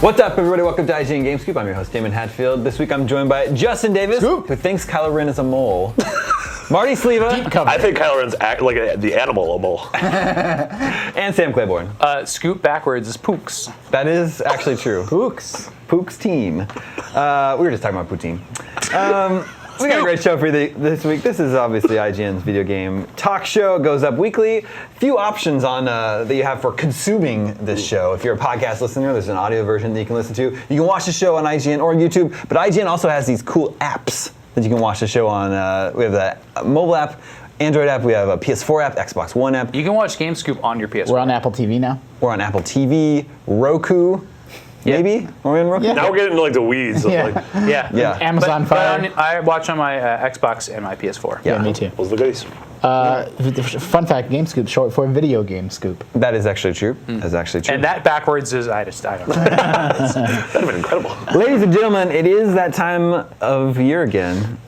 What's up, everybody? Welcome to IGN Game Scoop. I'm your host, Damon Hatfield. This week I'm joined by Justin Davis, Scoop. who thinks Kylo Ren is a mole. Marty Sleva. I think Kylo Ren's like the animal a mole. And Sam Claiborne. Scoop backwards is Pooks. That is actually true. Pooks. Pook's team. We were just talking about Poutine. We got a great show for you this week. This is obviously IGN's video game talk show. It goes up weekly. Few options on that you have for consuming this show. If you're a podcast listener, there's an audio version that you can listen to. You can watch the show on IGN or YouTube, but IGN also has these cool apps that you can watch the show on. We have the mobile app, Android app, we have a PS4 app, Xbox One app. You can watch Game Scoop on your PS4. We're on Apple TV now. We're on Apple TV, Roku, maybe? Are we on Roku? Yeah. Now we're getting into like the weeds. Of Yeah. like, Yeah. Amazon Fire. I watch on my Xbox and my PS4. Yeah, me too. what's the goodies? Fun fact, Game Scoop, short for Video Game Scoop. That is actually true. That's actually true. And that backwards is, I don't know. That'd have been incredible. Ladies and gentlemen, it is that time of year again.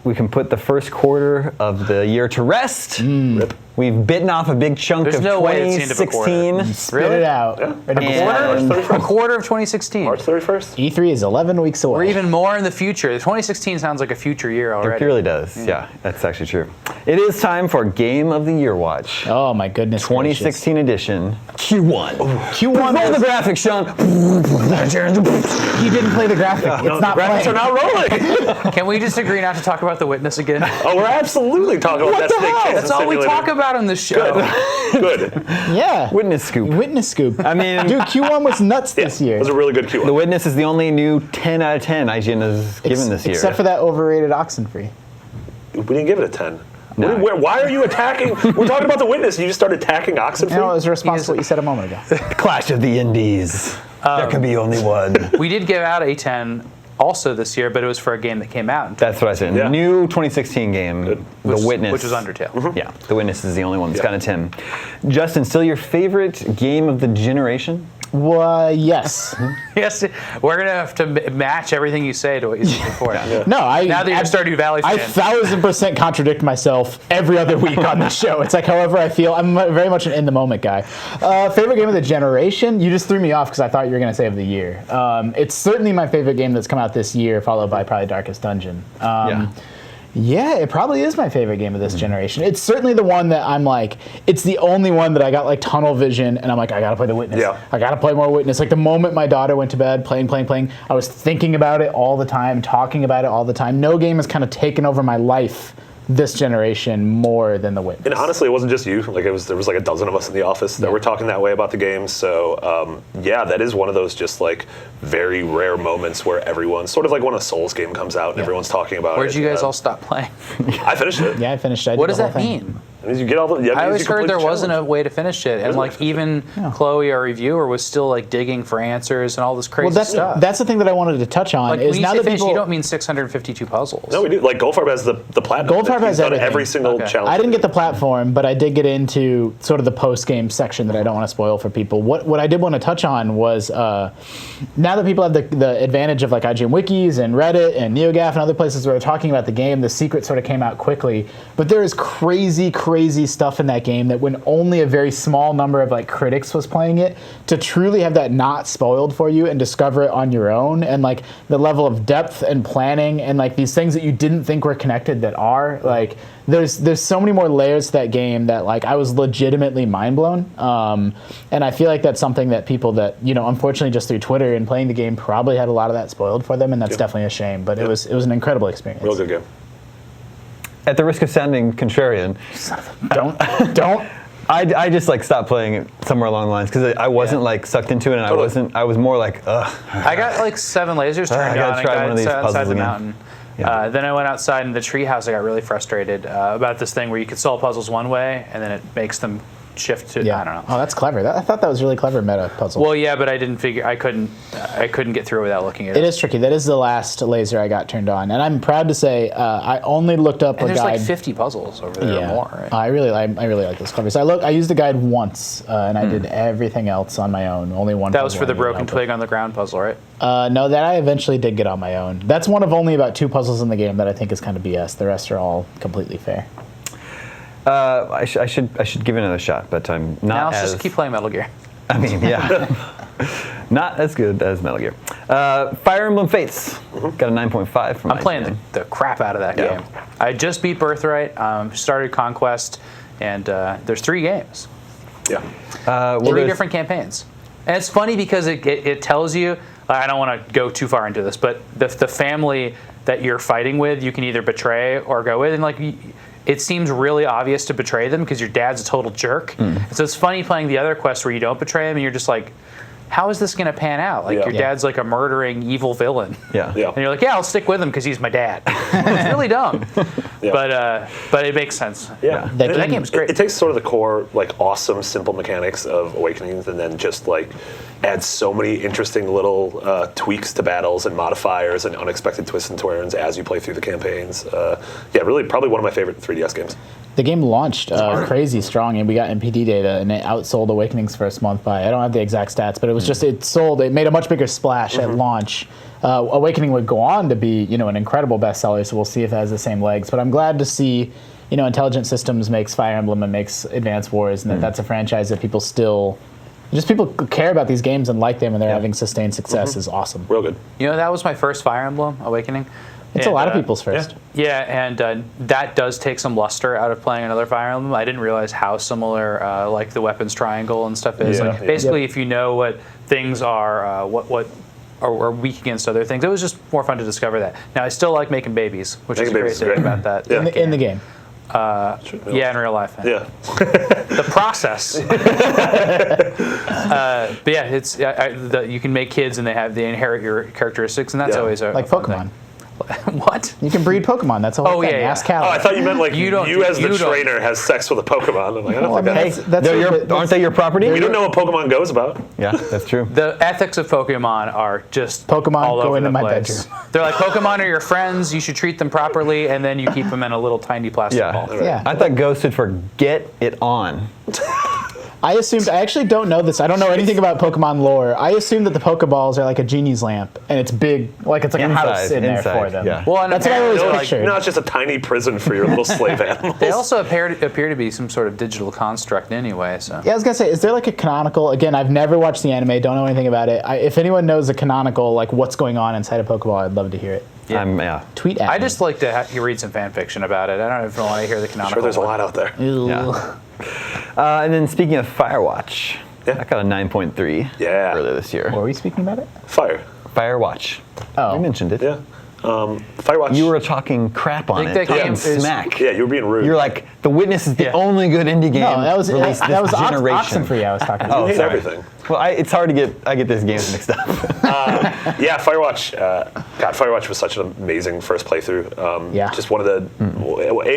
We can put the first quarter of the year to rest. Rip. We've bitten off a big chunk There's of no way it's the end of a quarter. 2016. Spit it out. Ready to And- go. A quarter of 2016. March 31st? E3 is 11 weeks away. Or even more in the future. 2016 sounds like a future year It already. really does. Yeah, that's actually true. It is time for Game of the Year Watch. Oh my goodness. 2016 edition. Q1. Q1 Roll was- the graphics, Sean. You didn't play the graphic. It's not Graphics playing. are not rolling. Can we just agree not to talk about The Witness again? Oh, we're absolutely talking about that the snake hell? chase That's all we simulator. talk about on this show. Good. Yeah. Witness Scoop. Witness Scoop. I mean, Dude, Q1 was nuts this year. It was a really good The Q1. Witness is the only new 10 out of 10 IGN has given this year. Except for that overrated Oxenfree. We didn't give it a 10. No. Why are you attacking? We're talking about the Witness. You just started attacking Oxenfree? No, it was a response to what you said a moment ago. Clash of the Indies. There can be only one. We did give out a 10 also this year, but it was for a game that came out. That's what I said. Yeah. New 2016 game, The Witness. Which was Undertale. Yeah, The Witness is the only one that's Yeah. got a 10. Justin, still your favorite game of the generation? Yes. Yes, we're going to have to match everything you say to what you said before. No, I. Now that you're a Stardew Valley I fan. 1000% contradict myself every other week on this show. It's like however I feel. I'm very much an in the moment guy. Favorite game of the generation? You just threw me off because I thought you were going to say of the year. It's certainly my favorite game that's come out this year, followed by probably Darkest Dungeon. Yeah, it probably is my favorite game of this generation. It's certainly the one that I'm like, it's the only one that I got like tunnel vision and I'm like, I gotta play The Witness. Yeah. I gotta play more Witness. Like the moment my daughter went to bed, playing, I was thinking about it all the time, talking about it all the time. No game has kind of taken over my life this generation more than The Witness. And honestly, it wasn't just you. Like there was like a dozen of us in the office that were talking that way about the game. So yeah, that is one of those just like very rare moments where everyone's sort of like when a Souls game comes out and everyone's talking about Where'd it. you guys all stop playing? I finished it. Yeah, I finished. I did What the does whole that thing. mean? It means you get all the. Yeah, it I means always you complete heard there the wasn't a challenge. way to finish it, and Isn't like it? even Chloe, our reviewer, was still like digging for answers and all this crazy Well, stuff. that's the thing that I wanted to touch on like is when you now say that finish, people. you don't mean 652 puzzles. No, we do. Like Goldfarb has the platinum. Goldfarb has He's done everything. every single Okay. challenge. I didn't get the platform, but I did get into sort of the post-game section that I don't want to spoil for people. What I did want to touch on was now that people have the advantage of like IGN Wikis and Reddit and NeoGAF and other places where they're talking about the game, the secret sort of came out quickly. But there is crazy stuff in that game that when only a very small number of like critics was playing it, to truly have that not spoiled for you and discover it on your own, and like the level of depth and planning and like these things that you didn't think were connected that are like there's so many more layers to that game that like I was legitimately mind blown, and I feel like that's something that people that unfortunately just through Twitter and playing the game probably had a lot of that spoiled for them, and that's definitely a shame. But it was an incredible experience. Real good game. At the risk of sounding contrarian, Don't. I just like stopped playing it somewhere along the lines because I wasn't like sucked into it, and Totally. I was more like, ugh. I got like 7 lasers I turned gotta on and try got one of these outside puzzles the again. mountain. Yeah. Then I went outside in the treehouse. I got really frustrated about this thing where you could solve puzzles one way and then it makes them shift to I don't know. Oh, that's clever. I thought that was really clever meta puzzle. Well, yeah, but I didn't figure I couldn't get through without looking at it. It is tricky. That is the last laser I got turned on, and I'm proud to say I only looked up And a there's guide. like 50 puzzles over there or more, right? I really like this clever. So I used the guide once, and I did everything else on my own. Only one. That was for puzzle the I needed broken help with. twig on the ground puzzle, right? No, that I eventually did get on my own. That's one of only about 2 puzzles in the game that I think is kind of BS. The rest are all completely fair. I should give it another shot, but I'm not Now let's as. just keep playing Metal Gear. I mean, yeah. Not as good as Metal Gear. Fire Emblem Fates got a 9.5 from I'm playing IGN. the crap out of that Yeah. game. I just beat Birthright, started Conquest, and there's 3 games. Yeah. Well, 3 there's- different campaigns. And it's funny because it tells you, I don't want to go too far into this, but the family that you're fighting with, you can either betray or go with. And like, it seems really obvious to betray them because your dad's a total jerk. And so it's funny playing the other quests where you don't betray him and you're just like, how is this going to pan out? Like, Yeah. your dad's like a murdering evil villain. Yeah. Yeah. And you're like, yeah, I'll stick with him because he's my dad. It's really dumb. Yeah. But it makes sense. Yeah, That game is great. It takes sort of the core, like, awesome, simple mechanics of Awakenings, and then just like adds so many interesting little tweaks to battles and modifiers and unexpected twists and turns as you play through the campaigns. Yeah, really, probably one of my favorite 3DS games. The game launched crazy strong, and we got NPD data, and it outsold Awakenings first month by, I don't have the exact stats, but it was just, it made a much bigger splash at launch. Awakening would go on to be, an incredible bestseller, so we'll see if it has the same legs. But I'm glad to see, Intelligent Systems makes Fire Emblem and makes Advance Wars, and that's a franchise that people care about these games and like them, and they're having sustained success is awesome. Real good. That was my first Fire Emblem, Awakening. It's a lot of people's first. Yeah, and that does take some luster out of playing another Fire Emblem. I didn't realize how similar, like the weapons triangle and stuff is. Yeah, Like, yeah. basically, if you know what things are, what are weak against other things, it was just more fun to discover that. Now, I still like making babies, which is Making a great babies is thing great. about that. Yeah. In the game. Yeah, in real life. Yeah. The process. But yeah, it's you can make kids and they inherit your characteristics, and that's Yeah. always a Like fun Pokemon. thing. What? You can breed Pokemon. That's the whole Oh, thing. yeah, yeah. Ask Cal. Oh, I thought you meant like You you, don't- as the you don't- trainer has sex with a Pokemon. I'm like, I don't Well, I think mean, that's. that's Aren't they your property? We don't know what Pokemon goes about. Yeah, that's true. The ethics of Pokemon are just Pokemon, all go over into the my place. bedroom. They're like, Pokemon are your friends. You should treat them properly, and then you keep them in a little tiny plastic Yeah. ball. Yeah. I thought Go stood for get it on. I actually don't know this. I don't know anything about Pokemon lore. I assume that the Pokeballs are like a genie's lamp, and it's big, like it's like a house in there for them. yeah. Well, and That's what I always apparently, pictured. No, it's just a tiny prison for your little slave animals. they also appear to be some sort of digital construct anyway. So Yeah, I was gonna say, is there like a canonical? Again, I've never watched the anime, don't know anything about it. If anyone knows a canonical, like what's going on inside a Pokeball, I'd love to hear it. Yeah. Tweet at I me. just like to read some fan fiction about it. I don't even want to hear the canonical. Sure, there's a one. lot out there. Ew. Yeah. And then speaking of Firewatch, Yeah. I got a 9.3 Yeah. earlier this year. Were we speaking about it? Fire. Firewatch. Oh. We mentioned it. Yeah. Firewatch. You were talking crap on think it. that game Talking is- smack. Yeah, you were being rude. You're like, The Witness is the Yeah. only good indie game No, that was released that this was generation. Oxenfree I was talking Oh, about. hate sorry. everything. Well, it's hard to get these games mixed up. Yeah, Firewatch. God, Firewatch was such an amazing first playthrough. Yeah. Just one of the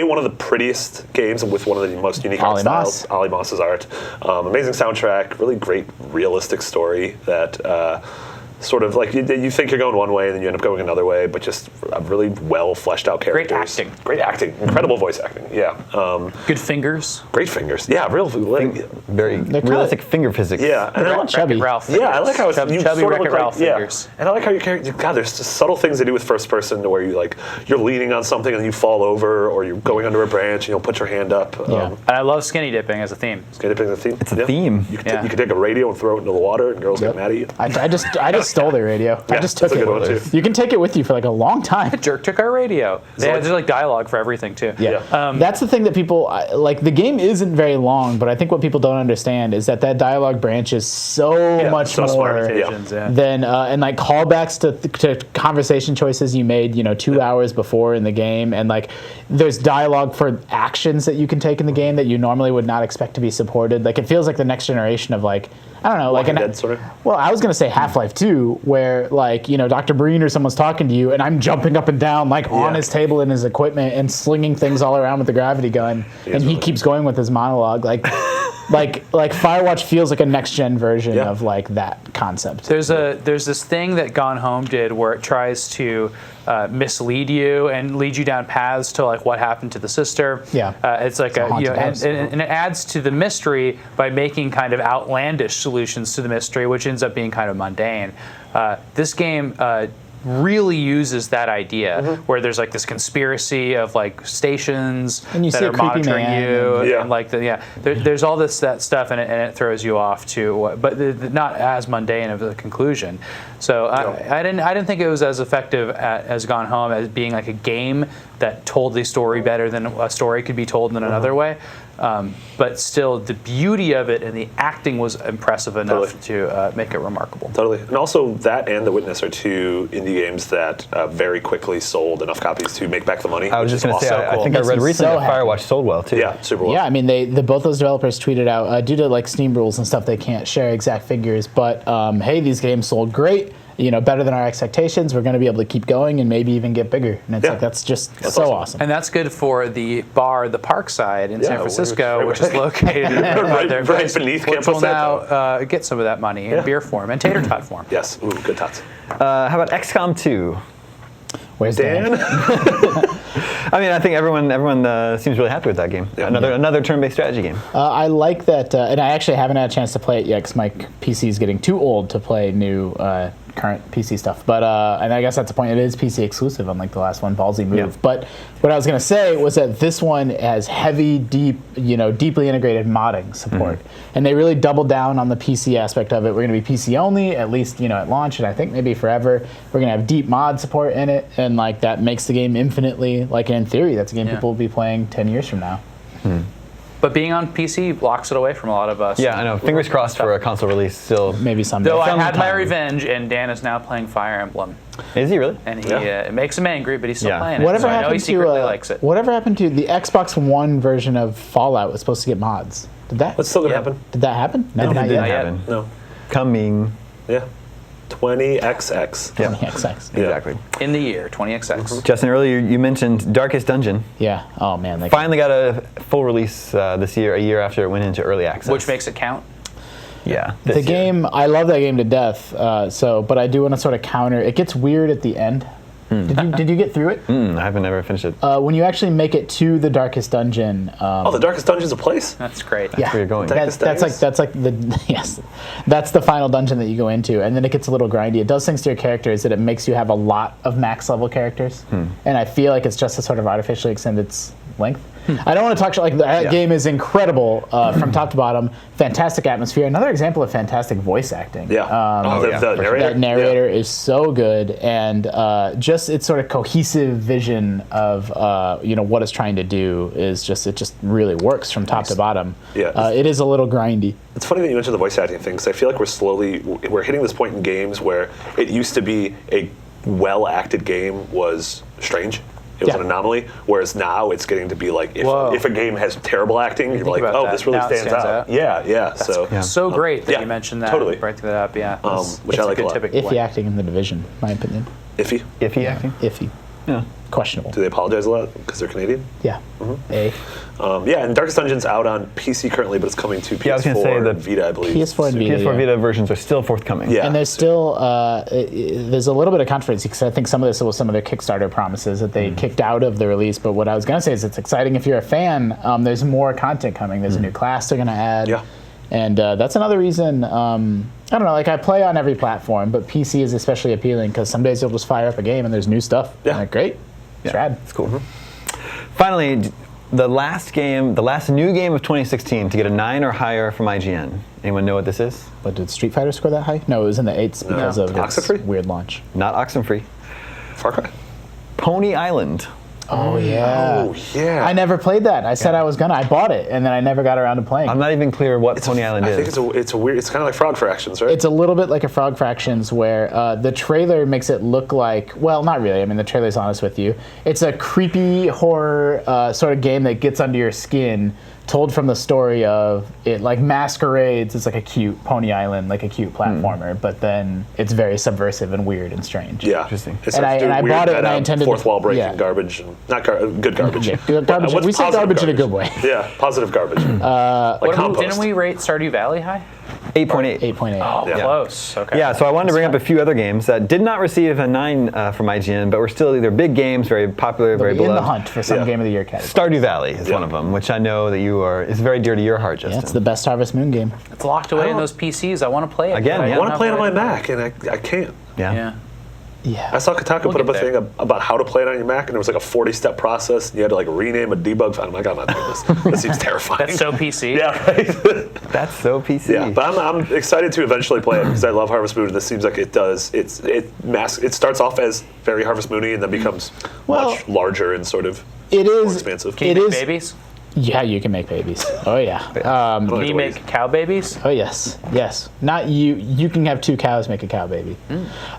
one of the prettiest games with one of the most unique art Ollie styles. Moss. Ollie Moss's art. Amazing soundtrack. Really great, realistic story that. Sort of like you think you're going one way and then you end up going another way, but just a really well fleshed out characters. acting. Great acting. Incredible voice acting. Yeah. Good fingers. Great fingers. Yeah, real. Very kinda- realistic finger physics. Yeah, and I like, Chubby. Wreck-It Ralph. yeah, I like how it's, Chubby you sort of Wreck-It look like, Ralph yeah, fingers. and I like how you carry. God, there's just subtle things they do with first person where you like you're leaning on something and you fall over, or you're going under a branch and you'll put your hand up. Yeah. And I love skinny dipping as a theme. It's a theme. You could, Yeah. you could take a radio and throw it into the water, and girls Yep. get mad at you. I just stole their radio. I Yeah, just took that's a it. good one, too. You can take it with you for like a long time. Jerk took our radio. There's like dialogue for everything too. Yeah. Yeah. That's the thing that people like. The game isn't very long, but I think what people don't understand is that dialogue branches so much so more smart. Yeah. Visions, yeah. than and like callbacks to conversation choices you made 2 hours before in the game, and like there's dialogue for actions that you can take in the game that you normally would not expect to be supported. Like it feels like the next generation of like, I don't know, Walking like Dead, sort of? Well, I was gonna say Half-Life 2, where like Dr. Breen or someone's talking to you, and I'm jumping up and down like on his table in his equipment and slinging things all around with the gravity gun, and he really- keeps going with his monologue. Like Firewatch feels like a next gen version Yeah. of like that concept. There's this thing that Gone Home did where it tries to mislead you and lead you down paths to like what happened to the sister. Yeah. It's like a haunted house. and it adds to the mystery by making kind of outlandish solutions to the mystery, which ends up being kind of mundane. This game really uses that idea where there's like this conspiracy of like stations And you that see a are creepy monitoring man you, and- Yeah. and like there's all that stuff, and it throws you off to, but not as mundane of a conclusion. So I didn't think it was as effective as Gone Home as being like a game that told the story better than a story could be told in another way. But still, the beauty of it and the acting was impressive enough to make it remarkable. Totally. And also, that and The Witness are two indie games that very quickly sold enough copies to make back the money. I was which just is going to say, awesome. I think I Makes read me recently so that happy. Firewatch sold well, too. Yeah, super well. Yeah, I mean, both those developers tweeted out due to like Steam rules and stuff, they can't share exact figures. But hey, these games sold great. Better than our expectations. We're going to be able to keep going and maybe even get bigger. And it's Yeah. like that's just That's so awesome. awesome. And that's good for the bar, the Parkside in San which- Francisco, right which is located Right- there, right beneath which Campo will now get some of that money in beer form and tater tot form. Yes. Ooh, good tots. How about XCOM 2? Where's Dan? I mean, I think everyone seems really happy with that game. Another turn-based strategy game. I like that, and I actually haven't had a chance to play it yet because my PC is getting too old to play new current PC stuff. But and I guess that's the point. It is PC exclusive, unlike the last one, Ballsy Move. Yeah. But what I was going to say was that this one has heavy, deeply integrated modding support, and they really doubled down on the PC aspect of it. We're going to be PC only, at least at launch, and I think maybe forever. We're going to have deep mod support in it, and like that makes the game infinitely, like in theory, that's a game people will be playing 10 years from now. But being on PC blocks it away from a lot of us. Yeah, I know. Fingers crossed for a console release still. Maybe someday. Though I had my Sometime. revenge, and Dan is now playing Fire Emblem, Is he really? and it makes him angry, but he's still Yeah. playing it. Whatever So I know he happened secretly to likes it. whatever happened to the Xbox One version of Fallout was supposed to get mods? Did that What's still going to Yeah. happen? did that happen? No, It not didn't yet. yet. happen. No. Coming. Yeah. 20XX. Yeah. XX. Yeah. Exactly. In the year 20XX. Justin, earlier you mentioned Darkest Dungeon. Yeah. Oh man. Like, Finally got a full release this year, a year after it went into early access. Which makes it count. yeah. the this year. game, I love that game to death. But I do want to sort of counter. It gets weird at the end. Did you get through it? I haven't ever finished it. When you actually make it to the Darkest Dungeon. Oh, the Darkest Dungeon's a place? That's great. Yeah, where you're going. That's Darkest like the yes, that's the final dungeon that you go into, and then it gets a little grindy. It does things to your characters that it makes you have a lot of max level characters, and I feel like it's just to sort of artificially extend its length. I don't want to talk like that game is incredible from top to bottom. Fantastic atmosphere. Another example of fantastic voice acting. Yeah. The narrator? That narrator is so good, and just its sort of cohesive vision of what it's trying to do is just it just really works from top to bottom. Yeah. It is a little grindy. It's funny that you mentioned the voice acting thing, because I feel like we're hitting this point in games where it used to be a well-acted game was strange. It was Yeah. an anomaly, whereas now it's getting to be like, Whoa. if a game has terrible acting, you're think like, about oh, that. this really Now it stands stands out. out. Yeah. So great that yeah, you mentioned that. totally. Breaking that up, yeah. Which I It's like a good lot. tipping Iffy point. acting in the Division, my opinion. Iffy. Iffy acting. Iffy. Yeah. Questionable. Do they apologize a lot because they're Canadian? Yeah. A. And Darkest Dungeon's out on PC currently, but it's coming to PS4 Yeah, I was gonna say and the Vita, I believe. PS4 and Vita. PS4 yeah. Vita versions are still forthcoming. Yeah. And there's still there's a little bit of controversy because I think some of this was some of their Kickstarter promises that they kicked out of the release. But what I was going to say is it's exciting if you're a fan. There's more content coming. There's a new class they're going to add. Yeah. And that's another reason. I don't know. Like I play on every platform, but PC is especially appealing because some days you'll just fire up a game and there's new stuff. Yeah. And like, great. It's rad. It's cool. Finally, the last new game of 2016 to get a 9 or higher from IGN. Anyone know what this is? But did Street Fighter score that high? No, it was in the 8s because of its Oxenfree? weird launch. Not Oxenfree. Far Cry. Pony Island. Oh yeah. Oh, yeah. I never played that. I said I was gonna. I bought it and then I never got around to playing. I'm not even clear what Pony Island I is. think it's a weird, it's kind of like Frog Fractions, right? It's a little bit like a Frog Fractions where the trailer makes it look like, well, not really. I mean, the trailer's honest with you. It's a creepy horror sort of game that gets under your skin, told from the story of it like masquerades as like a cute Pony Island, like a cute platformer, but then it's very subversive and weird and strange. Yeah. Interesting. It And I- starts doing and I weird bought it and I meta, intended fourth to- wall breaking yeah. garbage, and not good garbage. Yeah, good garbage. What's We say positive garbage in a good way. Yeah, positive garbage. Like compost. Didn't we rate Stardew Valley high? 8.8. 8.8. Oh, Yeah. close. Okay. Yeah, so I wanted to bring up a few other games that did not receive a 9 from IGN, but were still either big games, very popular, very in the beloved. hunt for some Yeah. game of the year category. Stardew Valley is Yeah. one of them, which I know that is very dear to your heart, Justin. Yeah, it's the best Harvest Moon game. It's locked away in those PCs. I want to play it. Again, but yeah. I don't want to have play it on my it. Mac, and I can't. yeah. Yeah. Yeah. I saw Kotaku We'll put up get a there. thing about how to play it on your Mac, and there was like a 40-step process. You had to like rename a debug file. I'm like, I'm not doing this. This seems terrifying. That's so PC. yeah, right. That's so PC. Yeah, but I'm excited to eventually play it because I love Harvest Moon. And this seems like it does. It starts off as very Harvest Moony and then becomes Well, much larger and sort of It more is. expansive. Can you It make is- babies? Yeah, you can make babies. Oh yeah. I don't Can like you the way make cow babies? Oh yes, yes. Not you. You can have 2 cows make a cow baby.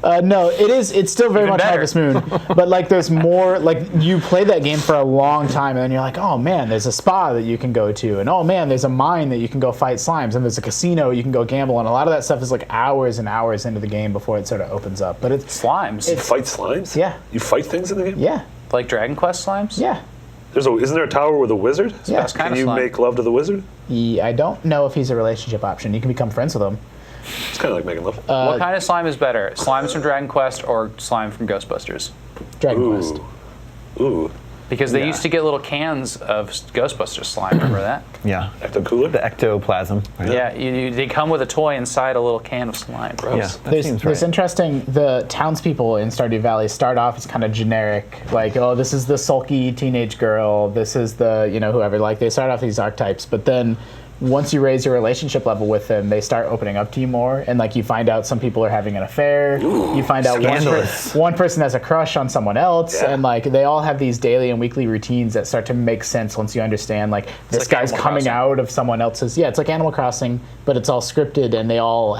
No, it is. It's still very Even much better. Harvest Moon, but like there's more. Like you play that game for a long time, and then you're like, oh man, there's a spa that you can go to, and oh man, there's a mine that you can go fight slimes, and there's a casino you can go gamble, and a lot of that stuff is like hours and hours into the game before it sort of opens up. But it's Slimes. You fight slimes? Yeah. You fight things in the game? yeah, Like Dragon Quest slimes? yeah. Isn't there a tower with a wizard? Yeah. Best kind Can of you slime. make love to the wizard? I don't know if he's a relationship option. You can become friends with him. It's kind of like making love. What kind of slime is better? Slimes from Dragon Quest or slime from Ghostbusters? Dragon Quest. Ooh. Because they Yeah. used to get little cans of Ghostbusters slime. Remember that? Yeah. Ecto Cooler? The ectoplasm. Right? Yeah, they come with a toy inside a little can of slime. Yeah. Gross. That There's seems right. interesting. The townspeople in Stardew Valley start off as kind of generic, like, oh, this is the sulky teenage girl, this is the, whoever. Like, they start off these archetypes, but then once you raise your relationship level with them, they start opening up to you more, and like you find out some people are having an affair. You find out scandalous. one person has a crush on someone else, Yeah. and like they all have these daily and weekly routines that start to make sense once you understand like this like guy's Animal coming Crossing. out of someone else's. Yeah, it's like Animal Crossing, but it's all scripted, and they're all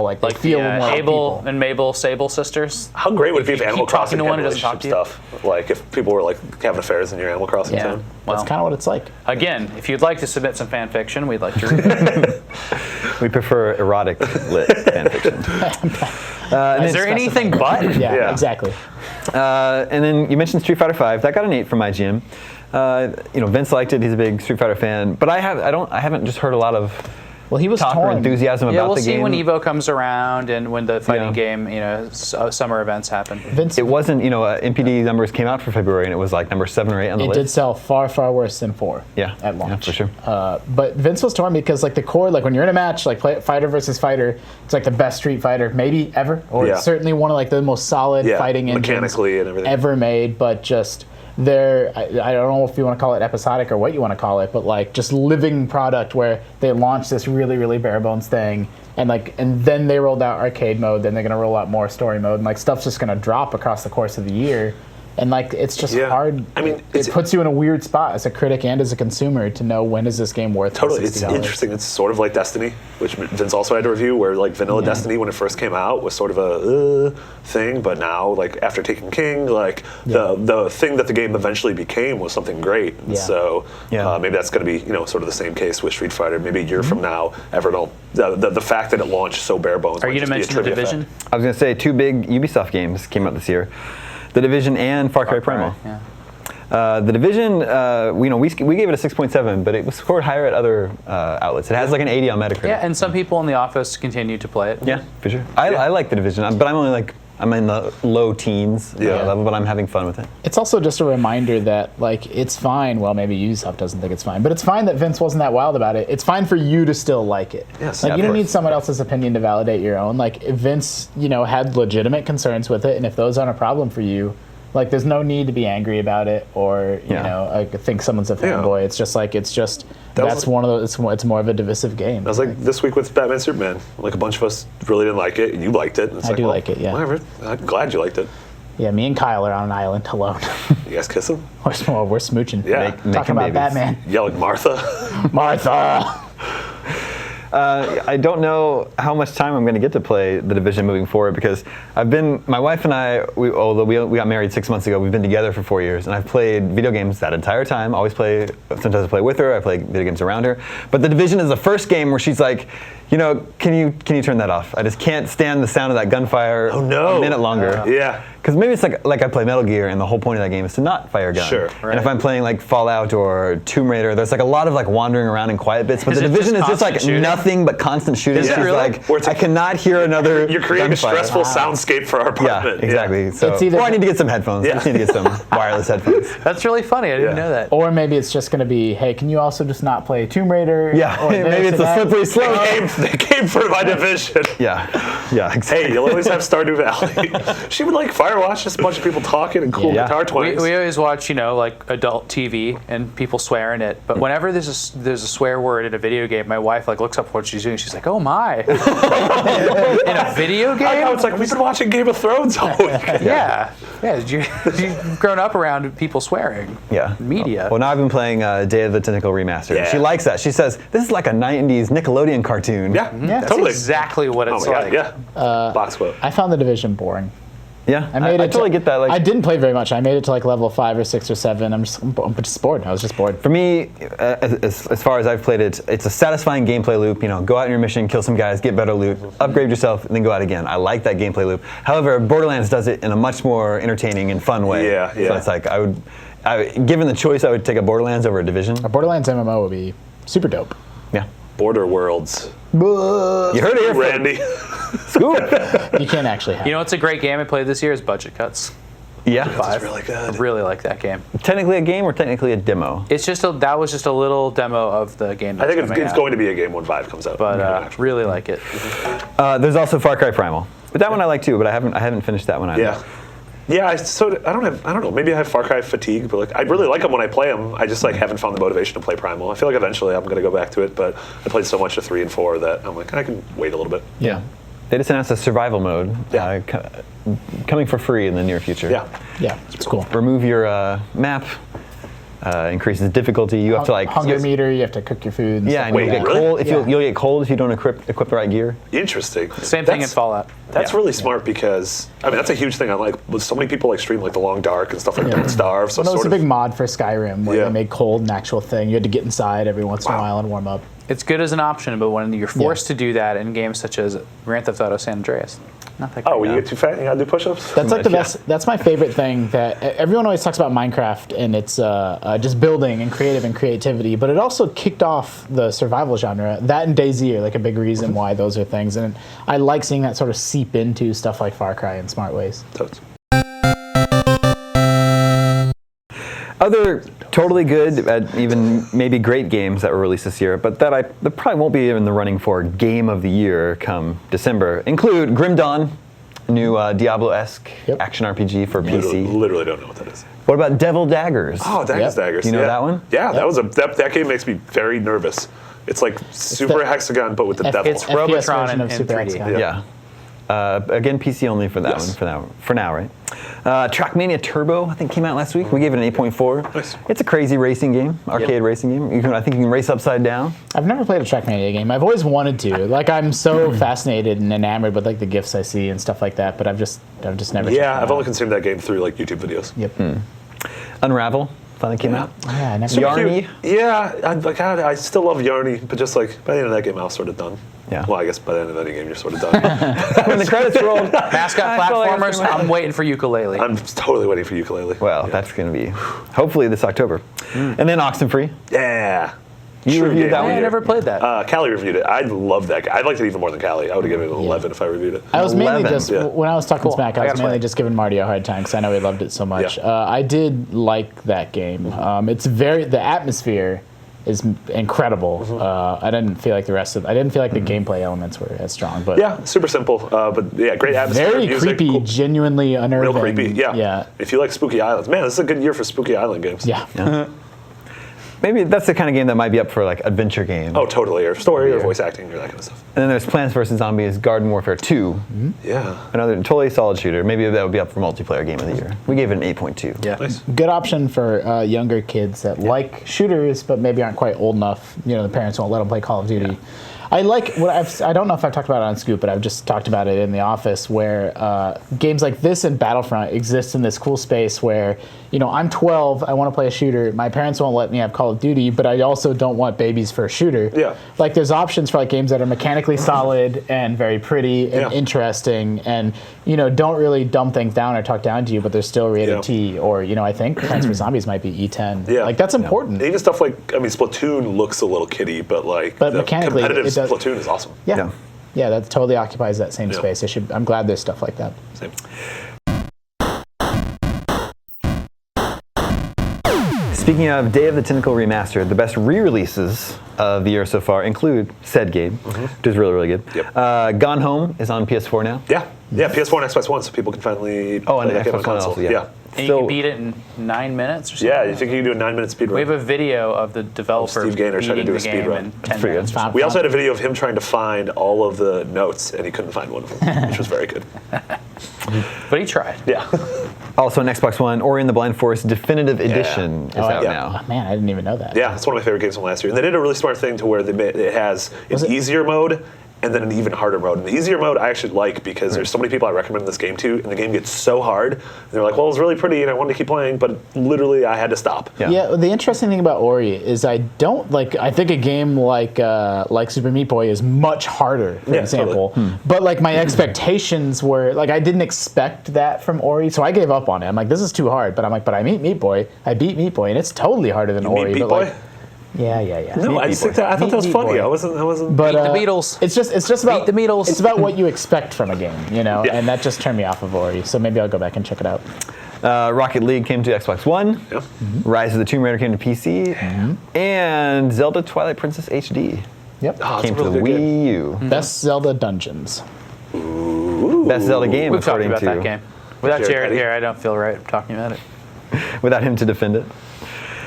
like they Like feel the more like Abel people. and Mabel Sable sisters. How great would it be If if you Animal keep talking Crossing to had one who doesn't talk relationship to stuff? Like if people were like having affairs in your Animal Crossing Yeah. time? Well, That's kind of what it's like. again, if you'd like to submit some fan fiction, we'd like to read it. We prefer erotic lit fanfiction. Is there anything but? Yeah, Yeah. exactly. And then you mentioned Street Fighter V. That got an 8 from IGN. Vince liked it. He's a big Street Fighter fan. But I haven't just heard a lot of Well, he was talk or torn. enthusiasm Yeah, about we'll the see game. when Evo comes around and when the fighting Yeah. game, summer events happen. Vince, It wasn't, NPD numbers came out for February and it was like number 7 or 8 on the it list. did sell far, far worse than 4 Yeah, at launch. yeah, for sure. But Vince was torn because like the core, like when you're in a match, like fighter versus fighter, it's like the best Street Fighter maybe ever, or Yeah. it's certainly one of like the most solid Yeah, fighting engines mechanically and everything. ever made. But just I don't know if you want to call it episodic or what you want to call it, but like just living product where they launched this really, really bare bones thing. And then they rolled out arcade mode. Then they're gonna roll out more story mode, and like stuff's just gonna drop across the course of the year. And like it's just Yeah. hard. I mean, it puts you in a weird spot as a critic and as a consumer to know when is this game worth Totally, it's $60. interesting. It's sort of like Destiny, which Vince also had to review, where like vanilla Destiny when it first came out was sort of a thing, but now like after Taken King, like the thing that the game eventually became was something great. And Yeah. so Yeah. maybe that's going to be sort of the same case with Street Fighter. Maybe a year Mm-hmm. from now, the fact that it launched so bare bones. Are might you going to just be a mention the trivia Division? fact. I was going to say 2 big Ubisoft games came out this year. The Division and Far Cry Primal. Yeah. The Division, we gave it a 6.7, but it was scored higher at other outlets. It has like an 80 on Metacritic. Yeah, and some people in the office continue to play it. Yeah, for sure. I like the Division, but I'm in the low teens level, but I'm having fun with it. It's also just a reminder that like it's fine. Well, maybe Ubisoft doesn't think it's fine, but it's fine that Vince wasn't that wild about it. It's fine for you to still like it. Yes, like yeah, you of don't need course. someone else's opinion to validate your own. Like if Vince, had legitimate concerns with it, and if those aren't a problem for you, like there's no need to be angry about it or think someone's a fanboy. It's just like that's one of those. It's more of a divisive game. I was like this week with Batman Superman. Like a bunch of us really didn't like it, and you liked it. And it's I like, do well, like it, yeah. Whatever. I'm glad you liked it. Yeah, me and Kyle are on an island alone. You guys kiss him? we're smooching. Yeah. Making Talking about babies. Batman. Yell like Martha. Martha. I don't know how much time I'm going to get to play The Division moving forward because my wife and I, although we got married 6 months ago, we've been together for 4 years, and I've played video games that entire time. Sometimes I play with her, I play video games around her. But The Division is the first game where she's like, can you turn that off? I just can't stand the sound of that gunfire Oh, no. a minute longer. Yeah. Because maybe it's like I play Metal Gear, and the whole point of that game is to not fire a gun. Sure, And if I'm playing like Fallout or Tomb Raider, there's like a lot of like wandering around in quiet bits. But Is The it Division just is just like constant shooting? nothing but constant shooting. Is it She's really? like, Or it's I cannot hear another. You're creating gunfire. a stressful soundscape for our Yeah, apartment. exactly. So, It's either- or I need to get some headphones. I Yeah. just need to get some wireless headphones. That's really funny. I didn't Yeah. know that. Or maybe it's just going to be, hey, can you also just not play Tomb Raider? Yeah, Or maybe this it's or a that? slippery slope. They came for my division. Yeah, Hey, exactly. you'll always have Stardew Valley. She would like Fire Fire Watch, just a bunch of people talking and cool Yeah. guitar We twanging. always watch, like adult TV and people swear in it. But whenever there's a swear word in a video game, my wife like looks up what she's doing. She's like, "Oh my!" in a video I know, game? it's like we've been watching Game of Thrones all week. Yeah. You've grown up around people swearing. Yeah. Media. Well, now I've been playing Day of the Tentacle Remastered. Yeah. She likes that. She says, this is like a 90s Nickelodeon cartoon. Yeah, That's totally. exactly what Oh it's my like. god, yeah. Box quote. I found the Division boring. Yeah. I made I it. totally get that. Like, I didn't play very much. I made it to like level 5 or 6 or 7. I'm just bored. I was just bored. For me, as far as I've played it, it's a satisfying gameplay loop. Go out on your mission, kill some guys, get better loot, upgrade yourself, and then go out again. I like that gameplay loop. However, Borderlands does it in a much more entertaining and fun way. Yeah, So yeah. it's like given the choice, I would take a Borderlands over a Division. A Borderlands MMO would be super dope. Yeah. Border Worlds. You heard it here, Randy. Scoop. You can't actually have. You know what's a great game I played this year is Budget Cuts. Yeah. That's really good. I really like that game. Technically a game or technically a demo? It's just that was just a little demo of the game. I think that's it's coming out. going to be a game when 5 comes out. But really like it. There's also Far Cry Primal. But that one I like too, but I haven't finished that one either. yeah. Yeah, I don't know. Maybe I have Far Cry fatigue, but I really like them when I play them. I just haven't found the motivation to play Primal. I feel like eventually I'm going to go back to it, but I played so much of 3 and 4 that I'm like, I can wait a little bit. Yeah. They just announced a survival mode Yeah. coming for free in the near future. Yeah. Yeah. It's cool. Remove your map, increases difficulty. You have to Hunger meter. You have to cook your food. And Yeah, stuff and like you'll Wait, get that. really? cold. If Yeah. you'll get cold if you don't equip the right gear. Interesting. Same thing in Fallout. That's Yeah. really smart because that's a huge thing. I like with so many people stream the Long Dark and stuff like Don't Starve. So Well, no, it's sort a of big mod for Skyrim where Yeah. they made cold an actual thing. You had to get inside every once in a Wow. while and warm up. It's good as an option, but when you're forced to do that in games such as Grand Theft Auto San Andreas, not that great. when you get too fat, you gotta do push-ups. That's like the Yeah. best. That's my favorite thing. That everyone always talks about Minecraft and it's just building and creativity, but it also kicked off the survival genre. That and DayZ are like a big reason why those are things, and I like seeing that sort of seep into stuff like Far Cry in smart ways. Totes. Other totally good, even maybe great games that were released this year, but that probably won't be in the running for Game of the Year come December, include Grim Dawn, new Diablo-esque Yep. action RPG for PC. Literally don't know what that is. What about Devil Daggers? Oh, Daggers. You know yeah. that one? Yeah, that game makes me very nervous. It's like Super the- Hexagon, but with the devil. It's FPS Robotron version in of Super 3D. Hexagon. Yeah. Again, PC only for that Yes. one for now, right? Trackmania Turbo, I think, came out last week. We gave it an 8.4. Nice. It's a crazy racing game, arcade racing game. I think you can race upside down. I've never played a Trackmania game. I've always wanted to. Like I'm so fascinated and enamored with like the gifs I see and stuff like that, but I've just never. checked Yeah, it I've out. only consumed that game through YouTube videos. Yep. Unravel finally came out. Yeah, I never. Yarny. Yeah, I still love Yarny, but just by the end of that game, I was sort of done. Yeah. Well, I guess by the end of any game, you're sort of done. When the credits rolled, Mascot I feel like platformers, I'm waiting for Ukulele. I'm totally waiting for Ukulele. well, that's going to be hopefully this October. And then Oxenfree. Yeah. You True reviewed game that of one? the I year. never played that. Callie reviewed it. I loved that. I liked it even more than Callie. I would have given it an 11 if I reviewed it. I was mainly 11. just Yeah. when I was talking Cool. smack. I I was gotta mainly play. just giving Marty a hard time because I know he loved it so much. Yeah. I did like that game. The atmosphere is incredible. I didn't feel like I didn't feel like the gameplay elements were as strong, but Yeah, super simple. But yeah, great atmosphere. very music, creepy, cool- genuinely unnerving. Real creepy. Yeah. yeah, If you like Spooky Islands, man, this is a good year for Spooky Island games. yeah. Maybe that's the kind of game that might be up for adventure game. Oh, totally. Or story or Yeah. voice acting or that kind of stuff. And then there's Plants vs. Zombies Garden Warfare 2. Yeah. Another totally solid shooter. Maybe that would be up for multiplayer game of the year. We gave it an 8.2. Yeah. Nice. Good option for younger kids that like shooters but maybe aren't quite old enough. The parents won't let them play Call of Duty. I like what I don't know if I've talked about it on Scoop, but I've just talked about it in the office where games like this and Battlefront exist in this cool space where, I'm 12, I want to play a shooter. My parents won't let me have Call of Duty, but I also don't want babies for a shooter. Yeah. Like there's options for games that are mechanically solid and very pretty and Yeah. interesting and, don't really dumb things down or talk down to you, but they're still rated Yeah. T or, I think Plants vs. Zombies might be E10. Yeah. Like that's important. Even stuff Splatoon looks a little kiddie, but But the mechanically, competitive it does- Splatoon is awesome. Yeah. Yeah. Yeah, that totally occupies that same Yeah. space. I'm glad there's stuff like that. Same. Speaking of Day of the Tentacle Remastered, the best re-releases of the year so far include said game, which is really, really good. Yep. Gone Home is on PS4 now. Yeah, PS4 and Xbox One, so people can finally Oh, and play that game on Xbox One console. also, yeah. And you can beat it in 9 minutes or something. Yeah, you think you can do a 9-minute speed We run? have a video of the developer Steve Gaynor trying to beating do a the speed game run. in That's 10 pretty minutes. good. or something. We also had a video of him trying to find all of the notes, and he couldn't find one of them, which was very good. But he tried. Yeah. Also on Xbox One, Ori and the Blind Forest Definitive Edition is out yeah. now. Oh, man, I didn't even know that. Yeah, it's one of my favorite games from last year. And they did a really smart thing to where it has an easier mode and then an even harder mode. And the easier mode I actually like because there's so many people I recommend this game to, and the game gets so hard. And they're like, well, it was really pretty and I wanted to keep playing, but literally I had to stop. Yeah. Yeah, the interesting thing about Ori is I don't like. I think a game like Super Meat Boy is much harder, for Yeah, example. totally. But like my expectations were like I didn't expect that from Ori, so I gave up on it. I'm like, this is too hard. But I'm like, but I beat Meat Boy, and it's totally harder than You Ori. mean Beat but Boy? like, yeah. No, Meat I just Boy. think I thought that was Meat funny. Boy. I wasn't. But Beat the Beatles. It's just about Beat the Beatles. It's about what you expect from a game, you know, Yeah. and that just turned me off of Ori. So maybe I'll go back and check it out. Rocket League came to Xbox One. Yeah. Rise of the Tomb Raider came to PC. And Zelda Twilight Princess HD Yep. Oh, it's came a to the really good game. Wii U. Best Zelda Dungeons. Best Zelda game, We've talked according about to that game. Without Jared Jared Petty. here, I don't feel right talking about it. without him to defend it.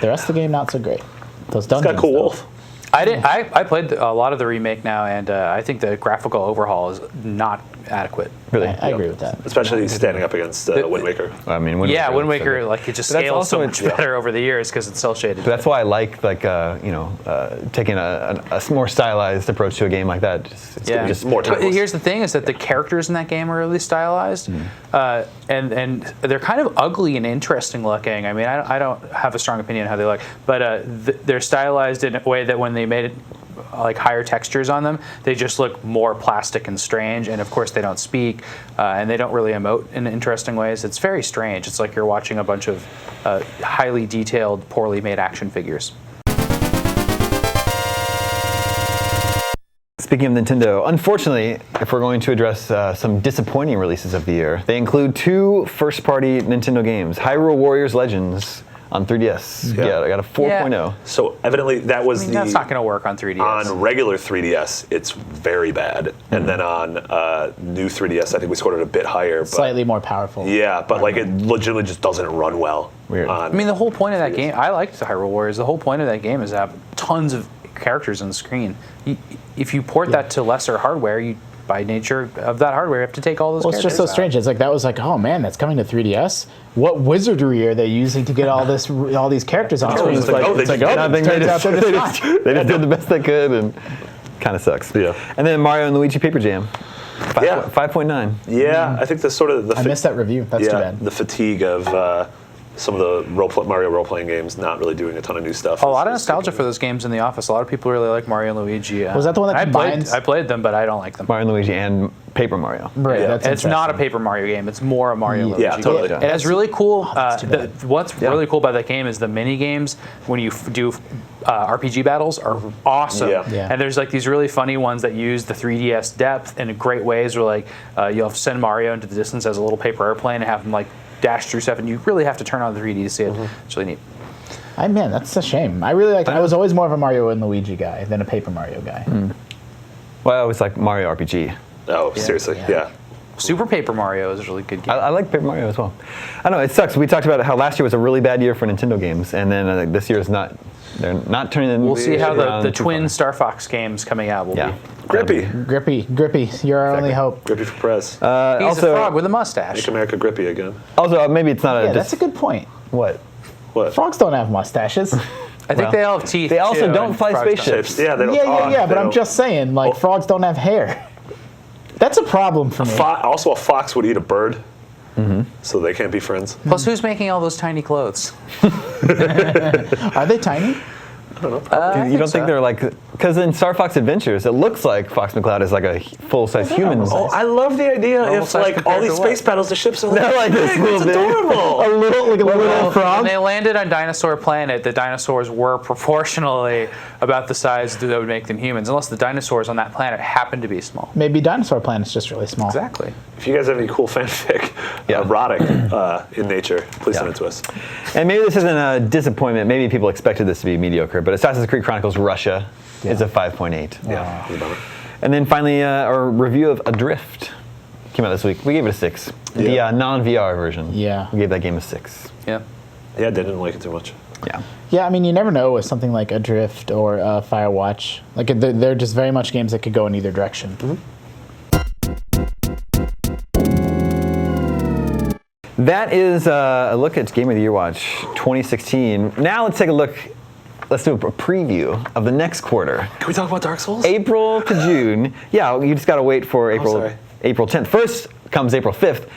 The rest of the game not so great. Those It's dungeons. got Cool though. Wolf. I played a lot of the remake now, and I think the graphical overhaul is not adequate. Really. I agree with that. Especially standing up against Wind Waker. I mean, Wind Yeah, Waker Wind was so Waker, good. like it just But that's scales so also much it's- better over the years because it's cell shaded. That's why I like taking a more stylized approach to a game like that. It's Yeah, just more But timeless. here's the thing: is that the characters in that game are really stylized, and they're kind of ugly and interesting looking. I mean, I don't have a strong opinion on how they look, but they're stylized in a way that when they made it like higher textures on them, they just look more plastic and strange. And of course, they don't speak, and they don't really emote in interesting ways. It's very strange. It's like you're watching a bunch of highly detailed, poorly made action figures. Speaking of Nintendo, unfortunately, if we're going to address some disappointing releases of the year, they include 2 first-party Nintendo games: Hyrule Warriors Legends on 3DS. Yeah. I got a 4.0. So evidently that was I mean, the that's not going to work on 3DS. on regular 3DS. It's very bad, and then on new 3DS, I think we scored it a bit higher. But Slightly more powerful. yeah, but like it legitimately just doesn't run well. Weird. On, I mean, the whole point of that game, I liked the Hyrule Warriors. The whole point of that game is to have tons of characters on the screen. If you port that to lesser hardware, you, by nature of that hardware, you have to take all those Well, it's characters just so out. strange. It's like that was like, oh man, that's coming to 3DS. What wizardry are they using to get all these characters on screen? it's like, oh, they it's like, just- oh, Nothing. turns out they're They just just, fine. they just did the best they could, and kind of sucks. Yeah. And then Mario and Luigi Paper Jam. Yeah. 5.9. yeah, I think the sort of the I missed that review. That's too bad. the fatigue of some of the Mario role-playing games not really doing a ton of new stuff. A lot of nostalgia for those games in the office. A lot of people really like Mario and Luigi. Was that the one that combines- I played them, but I don't like them. Mario and Luigi and Paper Mario. Right, Yeah. that's It's not a interesting. Paper Mario game. It's more a Mario and Luigi Yeah, game. totally. Yeah. It has really cool. that's too bad. What's Yeah. really cool about that game is the mini games when you do RPG battles are awesome. Yeah. Yeah. And there's like these really funny ones that use the 3DS depth in great ways. Where like you'll send Mario into the distance as a little paper airplane and have him like dash through stuff, and you really have to turn on the 3D to see it. It's really neat. Man, that's a shame. I really liked. I was always more of a Mario and Luigi guy than a Paper Mario guy. Well, I always like Mario RPG. Oh, seriously, yeah. Super Paper Mario is a really good game. I like Paper Mario as well. I know it sucks. We talked about how last year was a really bad year for Nintendo games, and then this year is not. They're not turning in. We'll see how around the too twin far. Star Fox games coming out will Yeah. be. Grippy, Grippy, you're our only hope. Grippy for Prez. He's also, a frog with a mustache. Make America grippy again. Also, maybe it's not a. Yeah, that's a good point. What? What? Frogs don't have mustaches. I think they all have teeth. They also too, don't and fly frogs don't. spaceships. Yeah, they don't yeah, talk. but They I'm don't- just saying, like, frogs don't have hair. That's a problem for me. Also, a fox would eat a bird, so they can't be friends. Plus, who's making all those tiny clothes? Are they tiny? I don't know. You don't think they're like, because in Star Fox Adventures, it looks like Fox McCloud is like a full-size human. Oh, I love the idea Normal if size like all compared these to what? space battles, the ships are like, They're like this big, little it's bit. adorable. A little When frog. they landed on Dinosaur Planet, the dinosaurs were proportionally about the size that would make them humans, unless the dinosaurs on that planet happened to be small. Maybe Dinosaur Planet's just really small. Exactly. If you guys have any cool fanfic, Yeah. erotic in nature, please send it to us. And maybe this isn't a disappointment. Maybe people expected this to be mediocre, but Assassin's Creed Chronicles Russia is a 5.8. Yeah, it's a bummer. And then finally, our review of Adrift came out this week. We gave it a 6. The Yeah. non-VR version. Yeah. We gave that game a 6. Yeah. Yeah, I didn't like it too much. Yeah. Yeah, I mean, you never know with something like Adrift or Firewatch. Like, they're just very much games that could go in either direction. That is a look at Game of the Year Watch 2016. Now let's take a look. Let's do a preview of the next quarter. Can we talk about Dark Souls? April to June. Yeah, you just got to wait for sorry. April 10th. First comes April 5th.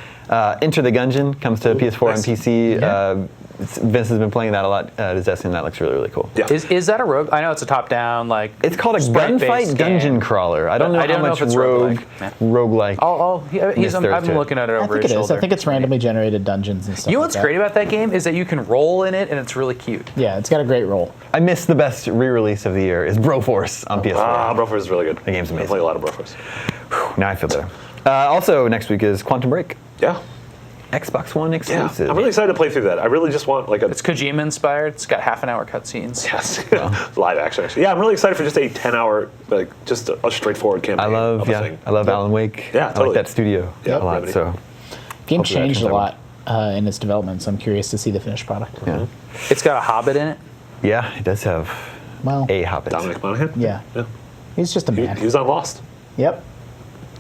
Enter the Gungeon comes to PS4 nice. and PC. Vince has been playing that a lot at his desk, and that looks really, really cool. Yeah. Is that a rogue? I know it's a top-down, like. It's called a sprite-based gunfight game. dungeon crawler. I don't know I don't how know much if it's roguelike. Yeah. roguelike. I've been looking at it I over think his it is. shoulder. I think it's randomly generated dungeons and stuff. You know like what's that. great about that game is that you can roll in it, and it's really cute. Yeah, it's got a great roll. I missed the best re-release of the year is Broforce on PS4. Broforce is really good. The game's I amazing. play a lot of Broforce. Now I feel better. Also, next week is Quantum Break. Yeah. Xbox One Yeah. exclusive. I'm really excited to play through that. I really just want like a It's Kojima inspired. It's got half-an-hour cutscenes. yes, live action. Actually. Yeah, I'm really excited for just a 10-hour, like just a straightforward campaign. I love, of a thing. I love Alan Wake. Yeah, I totally. like that studio Yeah, a lot. Remedy. So Game Hopefully that changed comes a out. lot in its development, so I'm curious to see the finished product. yeah, It's got a Hobbit in it. yeah, it does have Well, a Hobbit. Dominic Monaghan. yeah. Yeah. He's just a He, man. he was on Lost. Yep.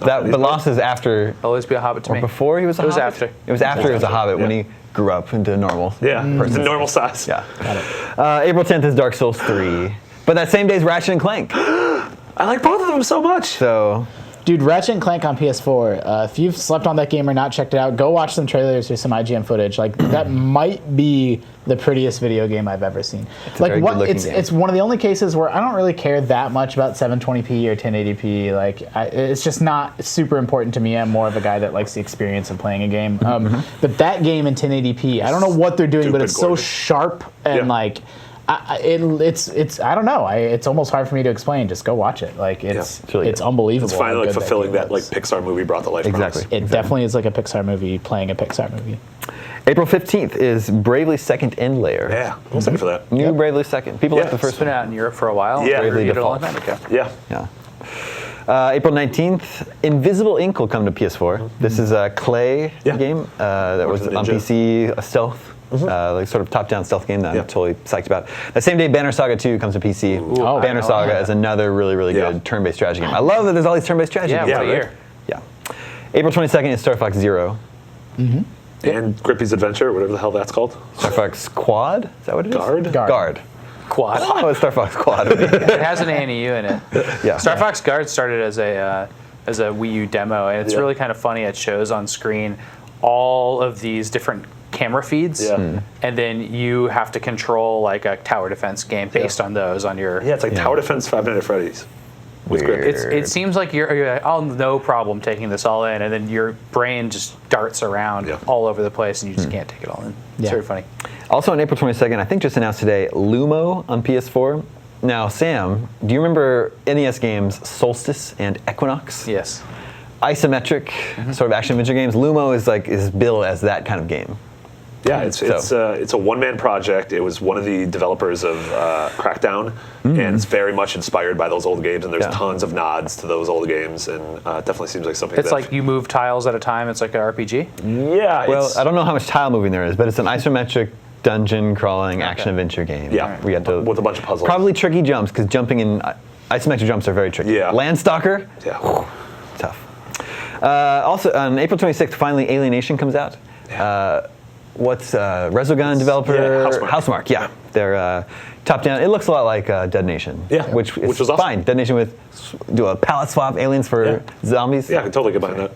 That, but Lost is after Always be a Hobbit to or me. before he was a It was Hobbit? after. It was after he was a Hobbit when yeah. he grew up into normal. Yeah, it's a normal size. Yeah. April 10th is Dark Souls 3. But that same day is Ratchet and Clank. I like both of them so much. So Dude, Ratchet and Clank on PS4. If you've slept on that game or not checked it out, go watch some trailers or some IGN footage. Like that might be the prettiest video game I've ever seen. It's a very good-looking game. It's one of the only cases where I don't really care that much about 720p or 1080p. Like it's just not super important to me. I'm more of a guy that likes the experience of playing a game. But that game in 1080p, I don't know what they're doing, but Stupid it's so gorgeous. sharp and Yeah. like. It's I don't know. It's almost hard for me to explain. Just go watch it. Like it's it's really it's good. unbelievable. It's finally how like good fulfilling game that like is. Pixar movie brought to life. Exactly. promise. It definitely is like a Pixar movie playing a Pixar movie. April 15th is Bravely Second End Layer. Yeah, I'm excited for that. New Bravely Second. People Yeah, like the It's first been one. out in Europe for a while. Yeah. Bravely Bravely a long Default. time ago. Yeah. Yeah. April 19th, Invisible Ink will come to PS4. This is a Clay Yeah. game that was the on ninja. PC, a stealth, like sort of top-down stealth game that Yeah. I'm totally psyched about. The same day, Banner Saga 2 comes to PC. Oh, Banner wow. Saga is another really, really Yeah. good turn-based strategy game. I love that there's all these turn-based strategy Yeah, games. what a right. year. Yeah. April 22nd is Star Fox Zero. And Grippy's Adventure, whatever the hell that's called. Star Fox Quad? Is that what it is? Guard? Guard. Quad. Oh, it's Star Fox Quad. It has an ANEU in it. Yeah. Star Fox Guard started as a Wii U demo, and it's Yeah. really kind of funny. It shows on screen all of these different camera feeds, Yeah. and then you have to control like a tower defense game based on those on your. Yeah, it's like Tower Defense 5 Nights at Freddy's. With Weird. Grippy. It seems like you're like, oh, no problem taking this all in, and then your brain just darts around Yeah. all over the place, and you just can't take it all in. It's Yeah. very funny. Also on April 22nd, I think just announced today, Lumo on PS4. Now, Sam, do you remember NES games Solstice and Equinox? Yes. Isometric sort of action adventure games. Lumo is billed as that kind of game. Yeah, it's So- it's a one-man project. It was one of the developers of Crackdown, and it's very much inspired by those old games. And there's Yeah. tons of nods to those old games, and it definitely seems like something. It's that like you move tiles at a time. It's like an RPG. yeah. Well, it's, I don't know how much tile moving there is, but it's an isometric dungeon crawling action adventure game. Yeah, We had to with a bunch of puzzles. Probably tricky jumps because jumping in isometric jumps are very tricky. Yeah. Landstalker, Yeah. tough. Also on April 26th, finally Alienation comes out. What's Resogun developer? Yeah, Housemarque. Yeah, they're top down. It looks a lot like Dead Nation. Yeah. which Which is was awesome. fine. Dead Nation with do a palette swap aliens for Yeah. zombies. Yeah, I can totally get behind that.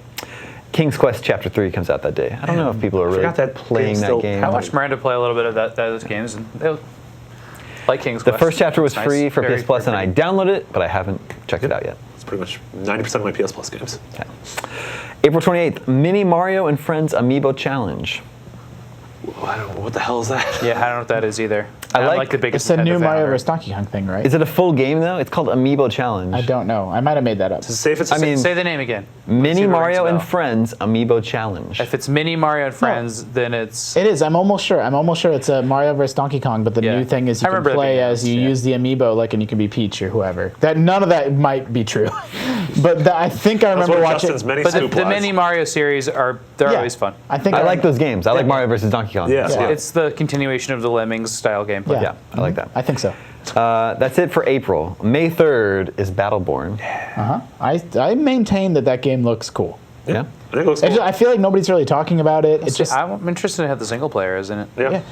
King's Quest Chapter 3 comes out that day. I don't know if people are really forgot that playing game's that still game. I watched Miranda play a little bit of those games, and Like King's The Quest. first chapter was It's nice. free for Very- PS Plus, and I very downloaded it, but I haven't checked it out yet. It's pretty much 90% of my PS Plus games. April 28th, Mini Mario and Friends Amiibo Challenge. I don't know, what the hell is that? Yeah, I don't know what that is either. I I'm like- like the biggest. It's a new Nintendo fan Mario ever. vs. Donkey Kong thing, right? Is it a full game though? It's called Amiibo Challenge. I don't know. I might have made that up. Say if it's I mean- Say the name again. Mini See if it Mario rings a and bell. Friends Amiibo Challenge. If it's Mini Mario and Friends, then it's. It is. I'm almost sure. it's a Mario vs. Donkey Kong, but the Yeah. new thing is you I can remember that play being as you announced, yeah. use the amiibo, like, and you can be Peach or whoever. That none of that might be true, but I think I That's remember one of watching. Justin's many But the scoop lies. Mini Mario series they're Yeah, always fun. I think I like those games. I like Mario versus Donkey Kong. Yeah. Yeah. It's the continuation of the Lemmings style gameplay. Yeah, I like that. I think so. That's it for April. May 3rd is Battleborn. I maintain that game looks cool. Yeah. I think it looks I, cool. I feel like nobody's really talking about it. It's just I'm interested in how the single player is in it. yeah. yeah.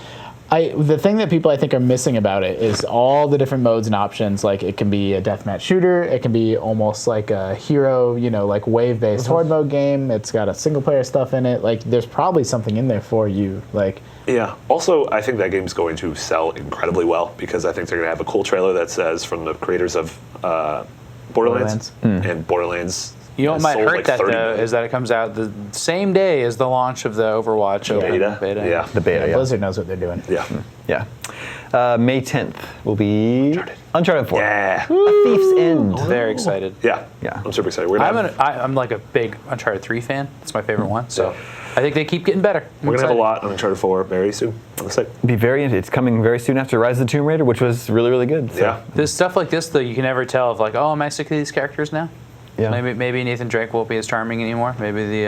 The thing that people I think are missing about it is all the different modes and options. Like it can be a deathmatch shooter, it can be almost like a hero, like wave-based horde mode game. It's got a single player stuff in it. Like there's probably something in there for you. Like Yeah. Also, I think that game's going to sell incredibly well because I think they're going to have a cool trailer that says from the creators of Borderlands. And Borderlands. You know what has might sold hurt like that 30 though million. is that it comes out the same day as the launch of the Overwatch open beta. Yeah. The beta, yeah. Blizzard knows what they're doing. Yeah. Yeah. May 10th will be Uncharted 4. Yeah. A Thief's End. Very excited. Yeah. Yeah. I'm super excited. We're gonna have, I'm like a big Uncharted 3 fan. It's my favorite one. So I think they keep getting better. I'm we're gonna have a excited. lot on Uncharted 4 very soon on the site. It's coming very soon after Rise of the Tomb Raider, which was really, really good. So, Yeah. There's stuff like this though you can never tell if like, oh, am I sick of these characters now? Yeah. Maybe Nathan Drake won't be as charming anymore. Maybe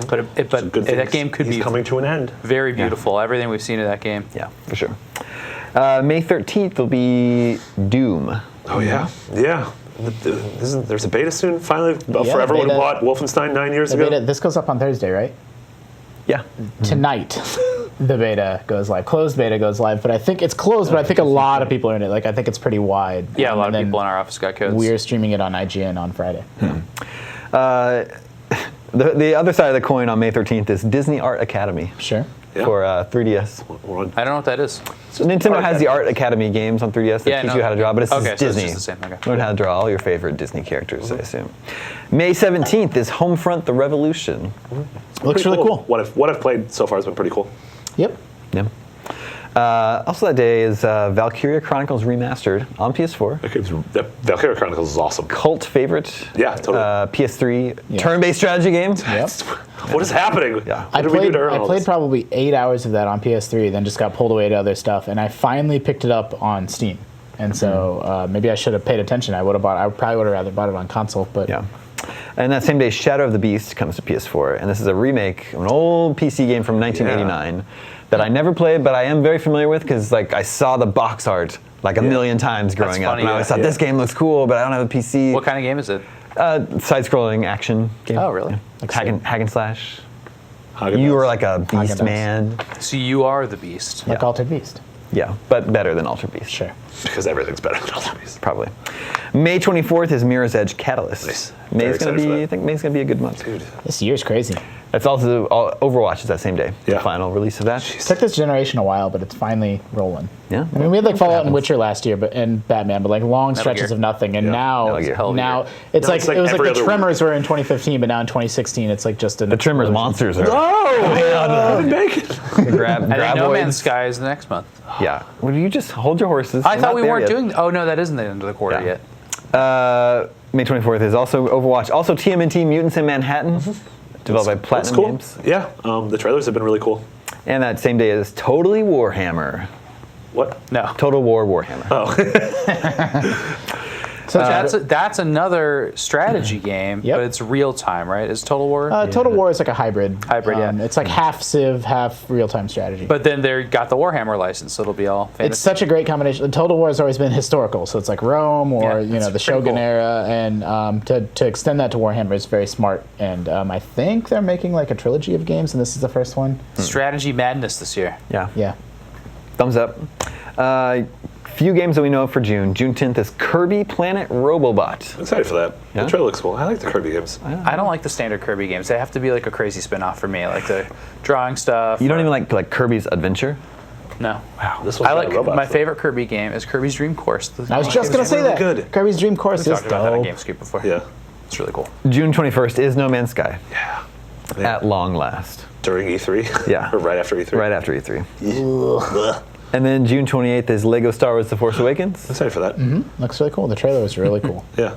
but Good that things. game could He's be coming to an end. very beautiful. Everything we've seen of that game. Yeah, for sure. May 13th will be Doom. Oh yeah. Yeah. There's a beta soon, finally, Yeah, for everyone who beta. bought Wolfenstein 9 years The ago. beta, this goes up on Thursday, right? Yeah. Tonight, the beta goes live. Closed beta goes live, but I think it's closed. But I think a lot of people are in it. Like I think it's pretty wide. Yeah, a lot And of then people in our office got codes. We're streaming it on IGN on Friday. The other side of the coin on May 13th is Disney Art Academy Sure. Yeah. for 3DS. We're on- I don't know what that is. So Nintendo Art has the Art Academy games on 3DS that Yeah, teach no. you how to draw, but it's Okay, just so it's Disney. just the same, okay. Learn how to draw all your favorite Disney characters, I assume. May 17th is Homefront: The Revolution. Looks pretty really cool. What I've played so far has been pretty cool. Yep. Yeah. Also that day is Valkyria Chronicles Remastered on PS4. Valkyria Chronicles is awesome. Cult favorite. Yeah, totally. PS3 Yeah. turn-based strategy game. Yep. What is happening? Yeah. What did we do to earn I all played this? probably 8 hours of that on PS3, then just got pulled away to other stuff, and I finally picked it up on Steam. And so maybe I should have paid attention. I probably would have rather bought it on console, but Yeah. And that same day, Shadow of the Beast comes to PS4, and this is a remake of an old PC game from 1989 that I never played, but I am very familiar with because like I saw the box art like a million times growing up, funny, and I always yeah. thought this game looks cool, but I don't have a PC. What kind of game is it? Side-scrolling action game. Oh, really? Yeah. Hack and slash. Haagen-Dazs. You were like a beast Haagen-Dazs. man. So you are the beast. like Altered Beast. Yeah, but better than Altered Beast. Sure. Because everything's better than all these. Probably. May 24th is Mirror's Edge Catalyst. Nice. May's Very gonna excited for be. that. I think May's gonna be a good month. Dude. This year's crazy. That's also Overwatch is that same day. Yeah. The final release of that. Took this generation a while, but it's finally rolling. Yeah. I mean, we had like Fallout and happens. Witcher last year, and Batman, but like long stretches Gear. of nothing. And Yeah. now, Metal Gear. Hell now yeah. it's No, like it's like it was like every the other Tremors were in 2015, but now in 2016, it's like just an The Tremors explosion. monsters are. Oh, bacon. grab I think No Man's graboids. Sky is next month. Yeah. Well, you just hold your horses. I We're thought not we there weren't yet. doing. Oh no, that isn't the end of the quarter Yeah. yet. May 24th is also Overwatch. Also TMNT Mutants in Manhattan, developed by That's Platinum cool. Games. Yeah, the trailers have been really cool. And that same day is Totally Warhammer. What? No. Total War Warhammer. So That's another strategy game, Yep. but it's real time, right? Is Total War? Total War is like a hybrid. Hybrid, yeah. It's like half Civ, half real-time strategy. but then they got the Warhammer license, so it'll be all fantasy. it's such a great combination. Total War has always been historical, so it's like Rome or Yeah, it's the pretty Shogun cool. era, and to extend that to Warhammer is very smart. And I think they're making like a trilogy of games, and this is the first one. strategy madness this year. Yeah. Yeah, Thumbs up. Few games that we know of for June. June 10th is Kirby Planet Robobot. I'm excited for that. Yeah? The trailer looks cool. I like the Kirby games. I don't like the standard Kirby games. They have to be like a crazy spin-off for me, like the drawing stuff. You don't even like Kirby's Adventure? No. Wow, this one's I got a like robot my foot. favorite Kirby game is Kirby's Dream Course. I was just gonna say really that. good. Kirby's Dream Course We is talked about that on dope. GameScoop before. Yeah. It's really cool. June 21st is No Man's Sky Yeah. at long last. During E3? Yeah. Or right after E3? Right after E3. Ugh. And then June 28th is Lego Star Wars: The Force Awakens. I'm excited for that. Looks really cool. The trailer was really cool. Yeah.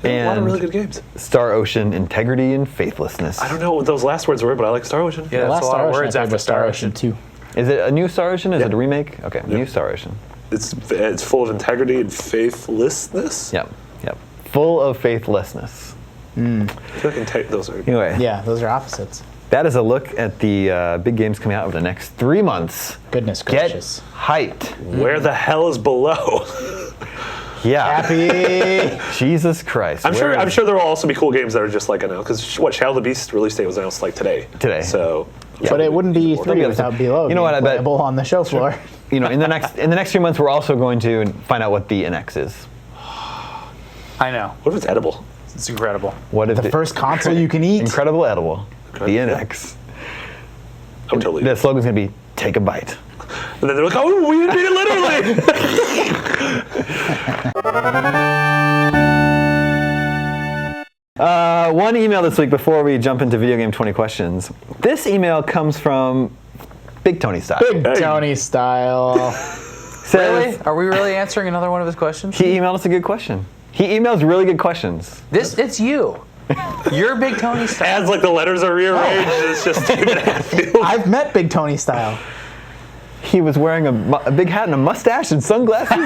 A lot of And really good games. Star Ocean: Integrity and Faithlessness. I don't know what those last words were, but I like Star Ocean. Yeah, The that's last a lot Star of Ocean words I played after was Star Ocean. 2. Is it a new Star Ocean? Is Yeah. it a remake? Okay, new Star Ocean. It's full of integrity and faithlessness. Yep, yep. Full of faithlessness. I feel like those are. Anyway, Yeah, those are opposites. that is a look at the big games coming out over the next 3 months. Goodness Get gracious. hyped. Where the hell is below? Yeah. Happy. Jesus Christ. I'm Where sure is- there will also be cool games that are just like announced. Because what Shadow of the Beast release date was announced like today. Today. So. But it wouldn't be There'll 3 be without other- Below. You know what, I being bet- playable on the show floor. You know, in the next 3 months, we're also going to find out what the NX is. I know. What if it's edible? It's incredible. What if The first console you can eat. incredible edible, the Incredible. NX. I would totally. The slogan's gonna be "Take a bite." And then they're like, oh, we didn't mean it literally. One email this week before we jump into video game 20 questions. This email comes from Big Tony Style. Big Hey. Tony style. Says, Really? Are we really answering another one of his questions? He emailed us a good question. He emails really good questions. It's you. You're Big Tony style. As like the letters are rearranged, it's just David Hatfield. I've met Big Tony style. He was wearing a big hat and a mustache and sunglasses.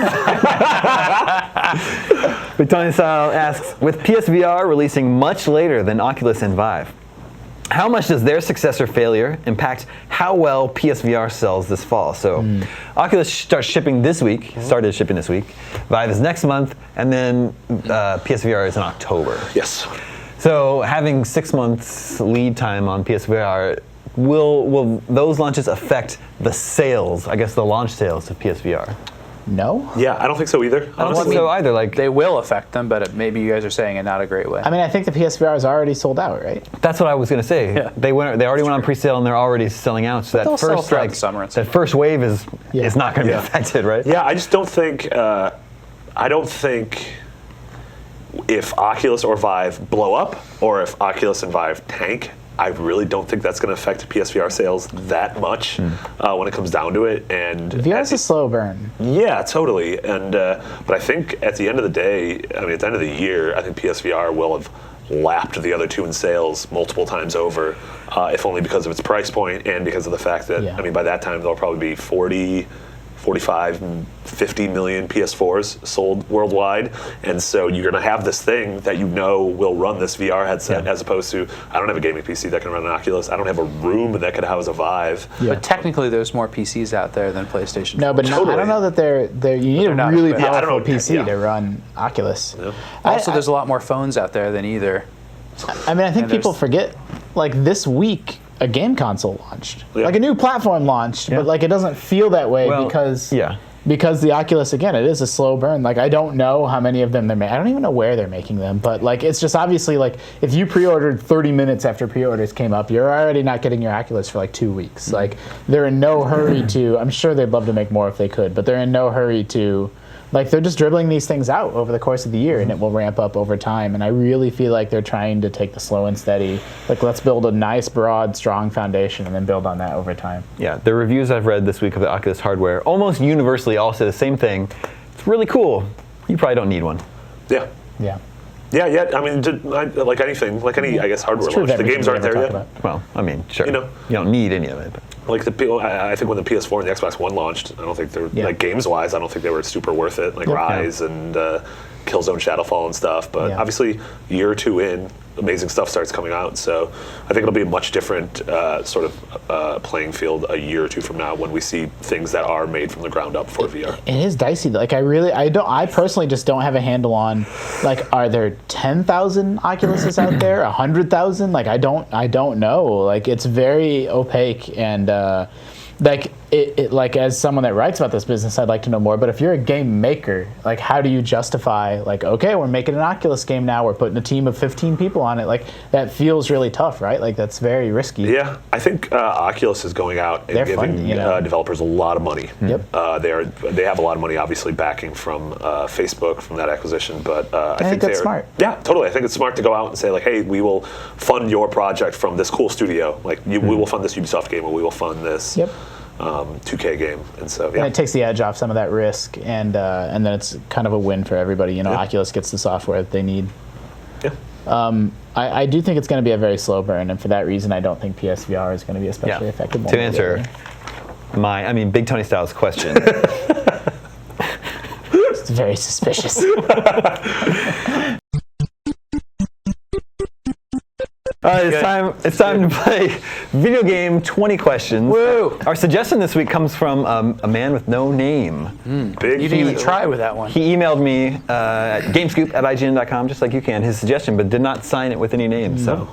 Big Tony Style asks, with PSVR releasing much later than Oculus and Vive, how much does their successor failure impact how well PSVR sells this fall? So Oculus started shipping this week, Vive is next month, and then PSVR is in October. Yes. So having 6 months lead time on PSVR, will those launches affect the sales, I guess the launch sales of PSVR? No? Yeah, I don't think so either. I don't Honestly. think so either. Like They will affect them, but maybe you guys are saying in not a great way. I mean, I think the PSVR is already sold out, right? that's what I was gonna say. Yeah. They already went on pre-sale and they're already selling out. So that they'll sell first throughout the summer and that stuff. first wave is Yeah. not gonna Yeah. be affected, right? Yeah, I just don't think. I don't think if Oculus or Vive blow up, or if Oculus and Vive tank, I really don't think that's going to affect PSVR sales that much when it comes down to it. And VR at is a slow burn. yeah, totally. And but I think at the end of the day, I mean, at the end of the year, I think PSVR will have lapped the other two in sales multiple times over, if only because of its price point and because of the fact that, Yeah. I mean, by that time there'll probably be 40, 45, 50 million PS4s sold worldwide. And so you're going to have this thing that you know will run this VR headset, Yeah. as opposed to, I don't have a gaming PC that can run an Oculus. I don't have a room that could house a Vive. Yeah. But technically, there's more PCs out there than PlayStation. No, but I Totally. don't know that they're you need a not really equipped. Yeah, I don't powerful know. PC Yeah. to run Oculus. Yeah. Also, I- there's a lot more phones out there than either. I mean, I think And people there's- forget, like this week, a game console launched, Yeah. like a new platform launched, Yeah. but like it doesn't feel that way Well, because yeah. because the Oculus, again, it is a slow burn. Like I don't know how many of them they're making. I don't even know where they're making them, but like it's just obviously like if you pre-ordered 30 minutes after pre-orders came up, you're already not getting your Oculus for like 2 weeks. Like they're in no hurry to. I'm sure they'd love to make more if they could, but they're in no hurry to. Like they're just dribbling these things out over the course of the year, and it will ramp up over time. And I really feel like they're trying to take the slow and steady. Like let's build a nice, broad, strong foundation, and then build on that over time. Yeah, the reviews I've read this week of the Oculus hardware almost universally all say the same thing. It's really cool. You probably don't need one. Yeah. Yeah. Yeah. I mean, like anything, like any, I guess, hardware It's true of launch, the everything games we aren't ever there talk yet. about. Well, I mean, sure. You know. You don't need any of it. But. Like I think when the PS4 and the Xbox One launched, I don't think they were Yeah. like games wise. I don't think they were super worth it. Like Yep. Rise and Killzone Shadowfall and stuff. But Yeah. obviously, a year or two in, amazing stuff starts coming out. So I think it'll be a much different sort of playing field a year or two from now when we see things that are made from the ground up for VR. It is dicey. Like I personally just don't have a handle on, like, are there 10,000 Oculuses out there, 100,000? Like I don't know. Like it's very opaque, and like like as someone that writes about this business, I'd like to know more. But if you're a game maker, like how do you justify like, okay, we're making an Oculus game now, we're putting a team of 15 people on it, like that feels really tough, right? Like that's very risky. Yeah, I think Oculus is going out and They're giving funding, you know. developers a lot of money. Yep. They have a lot of money, obviously, backing from Facebook from that acquisition. But I think that's they're smart. Yeah, totally. I think it's smart to go out and say like, hey, we will fund your project from this cool studio. Like, we will fund this Ubisoft game, or we will fund this. Yep. 2K game, and so yeah. And it takes the edge off some of that risk, and then it's kind of a win for everybody. You know, Yeah. Oculus gets the software that they need. Yeah. I do think it's going to be a very slow burn, and for that reason, I don't think PSVR is going to be especially effective. To answer Big Tony Styles' question. It's very suspicious. It's time to play video game 20 questions. Woo! Our suggestion this week comes from a man with no name. Big You didn't even try with that one. He emailed me at gamescoop@ign.com, just like you can, his suggestion, but did not sign it with any name. So,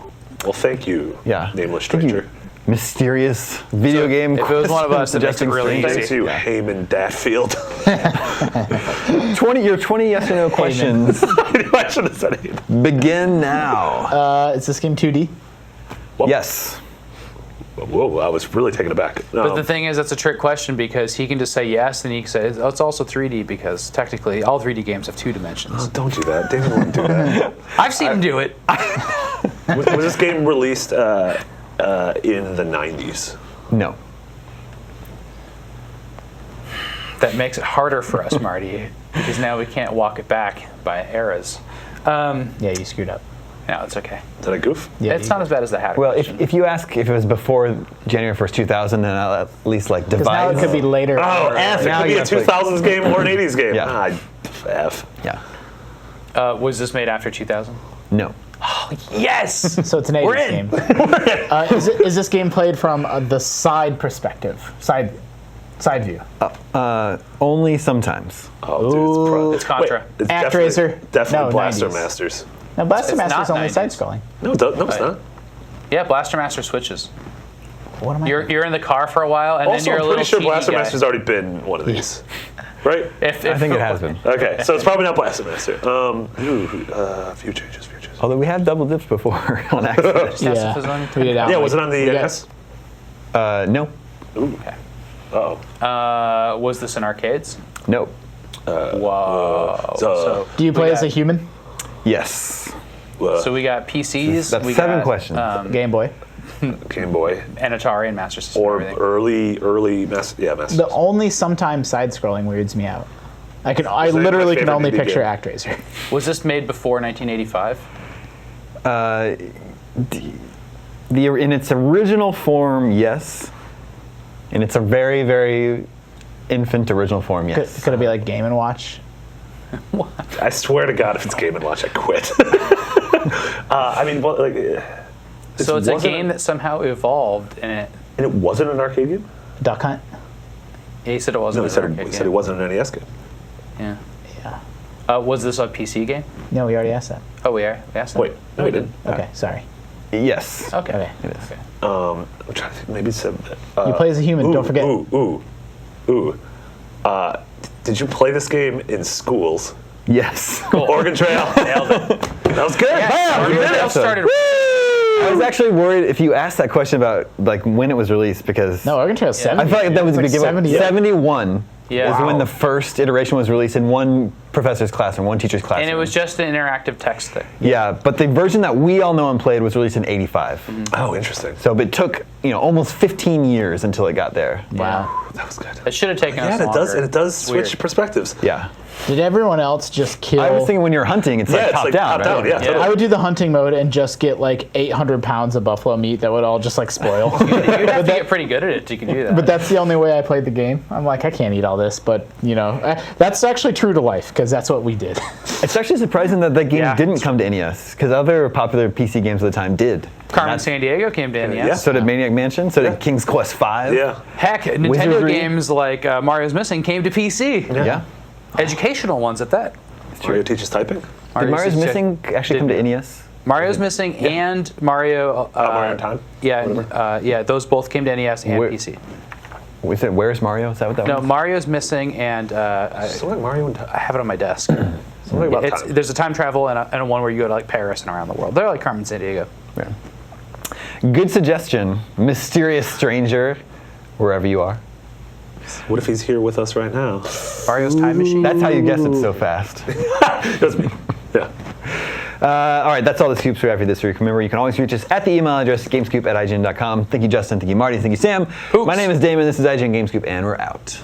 Well, thank you, yeah. nameless Thank you, stranger. mysterious video game if it was one of us, it makes it suggesting really stranger. Thanks to Heyman Datfield. 20 yes or no questions I should have said Heyman. begin now. Is this game 2D? Yes. Whoa, I was really taken aback. But the thing is, that's a trick question because he can just say yes, and he can say oh, it's also 3D because technically all 3D games have 2 dimensions. Don't do that. Daniel wouldn't do that. I've seen him do it. Was this game released in the 90s? No. That makes it harder for us, Marty, because now we can't walk it back by eras. Yeah, you screwed up. No, it's okay. Is that a goof? Yeah, It's not as bad as the Hatter Well, question. if you ask if it was before January 1st, 2000, then I'll at least like because now divide. it could be later. Oh, F. It now could be you a have to, like- 2000s game or an 80s game. Yeah. F. Yeah. Was this made after 2000? No. Yes! So it's an 80s We're in. game. Is this game played from the side perspective, side view? Only sometimes. Oh, dude, It's Contra. Wait, it's ActRaiser? Definitely No, Blaster 90s. Masters. Now, Blaster It's Master's not only 90s. side-scrolling. No, it's not. Yeah, Blaster Master switches. What am I? You're in the car for a while, and Also, then you're a I'm little pretty sure teeny Blaster guy. Master's already been one of these. Right? I think it has been. Okay, so it's probably not Blaster Master. Few changes. Although we have double dips before on accident. Yeah, Is on- we did out Yeah, like- was it on the we got- NES? No. Okay. Uh-oh. Was this in arcades? No. Whoa. So- Do you we play as got- a human? Yes. So we got PCs. That's we 7 got, questions. Game Boy. Game Boy. And Atari and Master System. Or and everything. early Master The only sometimes side-scrolling weirds me out. I that literally my can favorite only indie picture game? ActRaiser. Was this made before 1985? In its original form, yes. In its a very, very infant original form, Could, yes. could it be like Game & Watch? I swear to God, if it's Game & Watch, I quit. I mean, well, like, So it's a wasn't game that somehow evolved, and it wasn't an arcade game? Duck Hunt? he said it wasn't. No, he an said, arcade he said it game. wasn't an NES game. Yeah. Yeah. Was this a PC game? No, we already asked that. Oh, we asked that? Wait, no, he didn't. Okay, sorry. Yes. Okay. Okay. Okay. I'm trying to think, maybe it said... You play as a human, don't forget. Ooh. Did you play this game in schools? Yes. Oregon Trail. Nailed it. That was good. Yeah, Bam, you did Trail it. started. I was actually worried if you asked that question about like when it was released because No, Oregon Trail's 70. I feel like that was It's the like beginning. 70. 71 Yeah. is when Wow. the first iteration was released in one professor's classroom, one teacher's classroom. And it was just an interactive text thing. yeah, but the version that we all know and played was released in '85. Oh, interesting. So it took almost 15 years until it got there. Wow. That was good. It should have taken us Yeah, longer. it does It's switch weird. perspectives. Yeah. Did everyone else just kill? I was thinking when you're hunting, it's Yeah, like it's top like down, top down, right? yeah, totally. I would do the hunting mode and just get like 800 pounds of buffalo meat that would all just like spoil. You'd have to get pretty good at it to can do that. But that's the only way I played the game. I'm like, I can't eat all this, but that's actually true to life because that's what we did. It's actually surprising that game Yeah. didn't come to NES because other popular PC games at the time did. Carmen Not- San Diego came to NES. Yeah. So did Maniac Mansion. So did King's Quest V. Yeah. Heck, Nintendo Wizardry. games like Mario's Missing came to PC. Yeah. Educational ones at that. Mario teaches typing. Did Mario's teaches- Missing actually come to did- NES? Mario's Missing and Mario. Mario in Time? Yeah, those both came to NES and Where- PC. Was it Where's Mario? Is that what that No, was? Mario's missing, and Something like Mario and I have it on my desk. something about time. There's a time travel and a one where you go to like Paris and around the world. They're like Carmen Sandiego. Yeah. Good suggestion. Mysterious stranger, wherever you are. What if he's here with us right now? Mario's Time Machine. That's how you guess it so fast. That's me. Yeah. All right, that's all the scoops we have for this week. Remember, you can always reach us at the email address gamescoop@ign.com. Thank you, Justin. Thank you, Marty. Thank you, Sam. Oops. My name is Damon. This is IGN Gamescoop, and we're out.